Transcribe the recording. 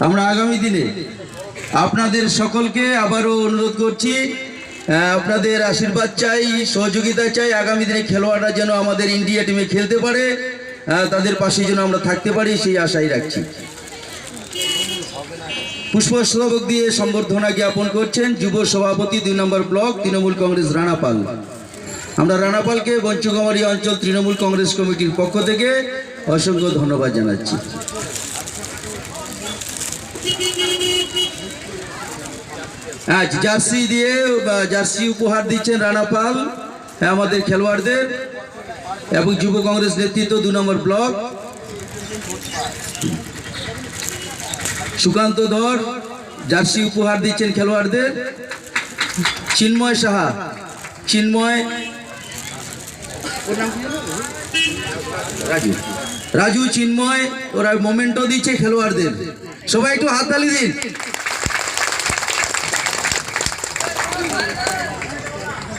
আমরা আগামী দিনে আপনাদের সকলকে আবারও অনুরোধ করছি, আপনাদের আশীর্বাদ চাই, সহযোগিতা চাই। আগামী দিনে খেলোয়াড়রা যেন আমাদের ইন্ডিয়া টিমে খেলতে পারে, তাদের পাশে যেন আমরা থাকতে পারি, সেই আশাই রাখছি। পুষ্পস্তবক দিয়ে সম্বর্ধনা জ্ঞাপন করছেন যুব সভাপতি 2 নম্বর ব্লক তৃণমূল কংগ্রেস রানাপাল। আমরা রানাপালকে বঞ্চকুমারী অঞ্চল তৃণমূল কংগ্রেস কমিটির পক্ষ থেকে অসংখ্য ধন্যবাদ জানাচ্ছি। আজ জার্সি দিয়ে জার্সি উপহার দিচ্ছেন রানাপাল আমাদের খেলোয়াড়দের এবং যুব কংগ্রেস নেতৃত্ব 2 নম্বর ব্লক। সুকান্ত ধর জার্সি উপহার দিচ্ছেন খেলোয়াড়দের। চিন্ময় সাহা, চিন্ময় রাজু চিন্ময় ওরা মোমেন্টো দিচ্ছে খেলোয়াড়দের। সবাই একটু হাততালি দিন।